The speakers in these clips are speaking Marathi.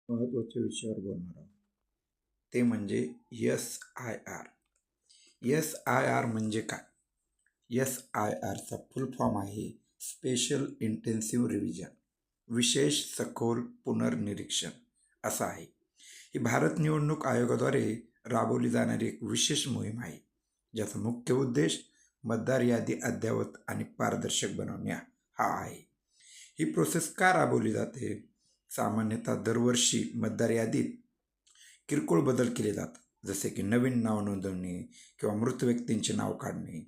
महत्त्वाच्या विषयावर बोलणार आहोत. ते म्हणजे SIR. SIR म्हणजे काय? SIRचा फुल फॉर्म आहे स्पेशल इंटेन्सिव्ह रिव्हिजन, विशेष सखोल पुनर्निरीक्षण असा आहे. ही भारत निवडणूक आयोगाद्वारे राबवली जाणारी एक विशेष मोहीम आहे, ज्याचा मुख्य उद्देश मतदार यादी अद्ययावत आणि पारदर्शक बनवणे हा आहे. ही प्रोसेस का राबवली जाते? सामान्यतः दरवर्षी मतदार यादीत किरकोळ बदल केले जातात, जसे की नवीन नाव नोंदवणे किंवा मृत व्यक्तींचे नाव काढणे.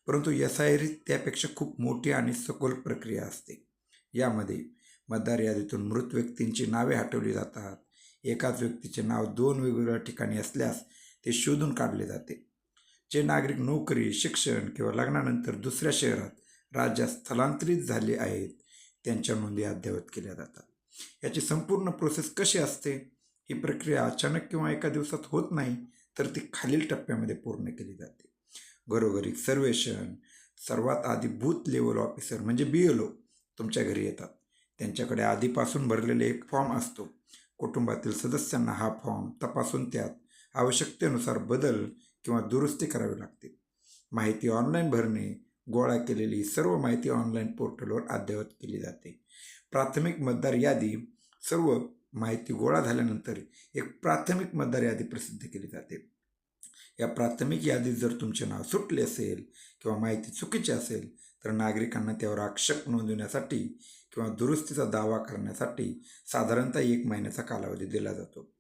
परंतु SIR त्यापेक्षा खूप मोठी आणि सखोल प्रक्रिया असते. यामध्ये मतदार यादीतून मृत व्यक्तींची नावे हटवली जातात. एकाच व्यक्तीचे नाव 2 वेगवेगळ्या ठिकाणी असल्यास ते शोधून काढले जाते. जे नागरिक नोकरी, शिक्षण किंवा लग्नानंतर दुसऱ्या शहरात, राज्यात स्थलांतरित झाले आहेत, त्यांच्या नोंदी अद्ययावत केल्या जातात. याची संपूर्ण प्रोसेस कशी असते? ही प्रक्रिया अचानक किंवा एका दिवसात होत नाही, तर ती खालील टप्प्यामध्ये पूर्ण केली जाते. घरोघरी सर्वेक्षण. सर्वात आधी बूथ लेवल ऑफिसर म्हणजे BLO तुमच्या घरी येतात. त्यांच्याकडे आधीपासून भरलेले एक फॉर्म असतो. कुटुंबातील सदस्यांना हा फॉर्म तपासून त्यात आवश्यकतेनुसार बदल किंवा दुरुस्ती करावी लागते. माहिती ऑनलाईन भरणे. गोळा केलेली सर्व माहिती ऑनलाईन पोर्टलवर अद्ययावत केली जाते. प्राथमिक मतदार यादी. सर्व माहिती गोळा झाल्यानंतर एक प्राथमिक मतदार यादी प्रसिद्ध केली जाते. या प्राथमिक यादीत जर तुमचे नाव सुटले असेल किंवा माहिती चुकीची असेल, तर नागरिकांना त्यावर आक्षेप नोंदवण्यासाठी किंवा दुरुस्तीचा दावा करण्यासाठी साधारणतः 1 महिन्याचा कालावधी दिला जातो.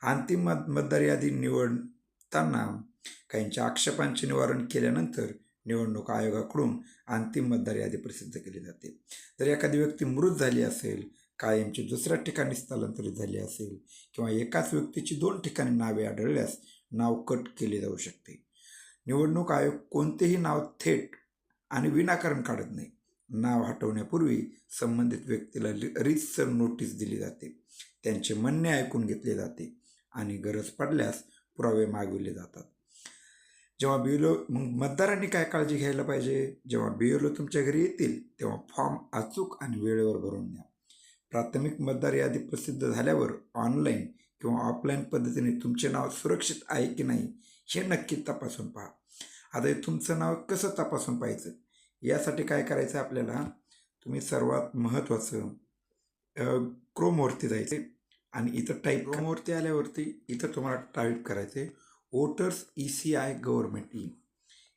अंतिम मतदार यादी निवडताना काहींच्या आक्षेपांचे निवारण केल्यानंतर निवडणूक आयोगाकडून अंतिम मतदार यादी प्रसिद्ध केली जाते. जर एखादी व्यक्ती मृत झाली असेल, कायमची दुसऱ्या ठिकाणी स्थलांतरित झाली असेल किंवा एकाच व्यक्तीची 2 ठिकाणी नावे आढळल्यास नाव कट केले जाऊ शकते. निवडणूक आयोग कोणतेही नाव थेट आणि विनाकारण काढत नाही. नाव हटवण्यापूर्वी संबंधित व्यक्तीला रीतसर नोटीस दिली जाते, त्यांचे म्हणणे ऐकून घेतले जाते आणि गरज पडल्यास पुरावे मागविले जातात. जेव्हा BLO मतदारांनी काय काळजी घ्यायला पाहिजे? जेव्हा BLO तुमच्या घरी येतील तेव्हा फॉर्म अचूक आणि वेळेवर भरून द्या. प्राथमिक मतदार यादी प्रसिद्ध झाल्यावर ऑनलाईन किंवा ऑफलाईन पद्धतीने तुमचे नाव सुरक्षित आहे की नाही हे नक्की तपासून पहा. आता हे तुमचं नाव कसं तपासून पाहायचं? यासाठी काय करायचं आपल्याला? तुम्ही सर्वात महत्त्वाचं क्रोमवरती जायचे आणि इथं क्रोमवरती आल्यावरती इथं तुम्हाला टाईप करायचे वोटर्स ECI गव्हर्नमेंट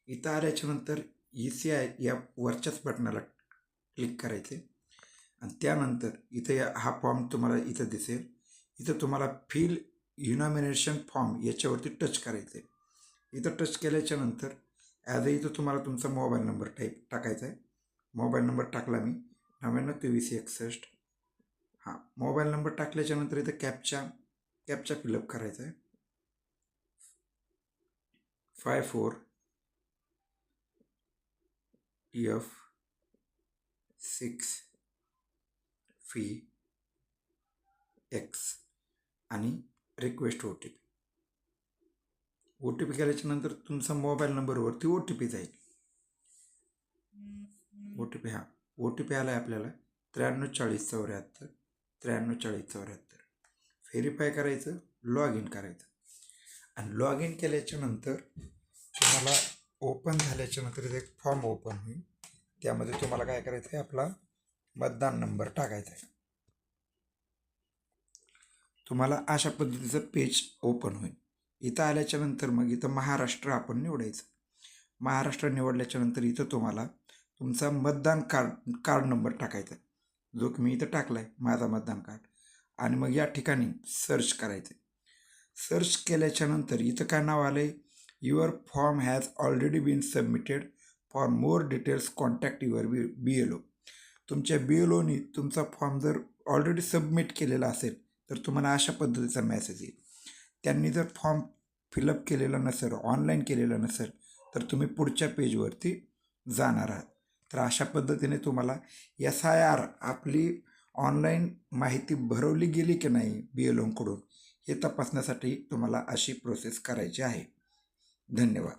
इथं आल्याच्या नंतर ECI या वरच्याच बटनाला क्लिक करायचे आणि त्यानंतर इथे हा फॉर्म तुम्हाला इथं दिसेल. इथं तुम्हाला फिल इनॉमिनेशन फॉर्म याच्यावरती टच करायचं आहे. इथं टच केल्याच्या नंतर इथं तुम्हाला तुमचा मोबाईल नंबर टाकायचा आहे. मोबाईल नंबर टाकला मी 992361. हां, मोबाईल नंबर टाकल्याच्या नंतर इथं कॅपचा फिलअप करायचा आहे. 54F6VX आणि रिक्वेस्ट OTP केल्याच्या नंतर तुमचा मोबाईल नंबरवरती OTP जाईल. OTP आला आहे आपल्याला 934074. 934074. व्हेरीफाय करायचं, लॉग इन करायचं आणि लॉग इन केल्याच्या नंतर तुम्हाला ओपन झाल्याच्या नंतर एक फॉर्म ओपन होईल. त्यामध्ये तुम्हाला काय करायचं आहे? आपला मतदान नंबर टाकायचा आहे. तुम्हाला अशा पद्धतीचं पेज ओपन होईल. इथं आल्याच्या नंतर मग इथं महाराष्ट्र आपण निवडायचं. महाराष्ट्र निवडल्याच्या नंतर इथं तुम्हाला तुमचा मतदान कार्ड नंबर टाकायचा, जो की मी इथं टाकला आहे, माझा मतदान कार्ड. आणि मग या ठिकाणी सर्च करायचं. सर्च केल्याच्या नंतर इथं काय नाव आलं आहे? Your form has already been submitted. For more details contact your BLO. तुमच्या BLOनी तुमचा फॉर्म जर ऑलरेडी सबमिट केलेला असेल तर तुम्हाला अशा पद्धतीचा मेसेज येईल. त्यांनी जर फॉर्म फिलअप केलेला नसेल, ऑनलाईन केलेला नसेल, तर तुम्ही पुढच्या पेजवरती जाणार आहात. तर अशा पद्धतीने तुम्हाला SIR आपली ऑनलाईन माहिती भरवली गेली की नाही BLOकडून हे तपासण्यासाठी तुम्हाला अशी प्रोसेस करायची आहे. धन्यवाद.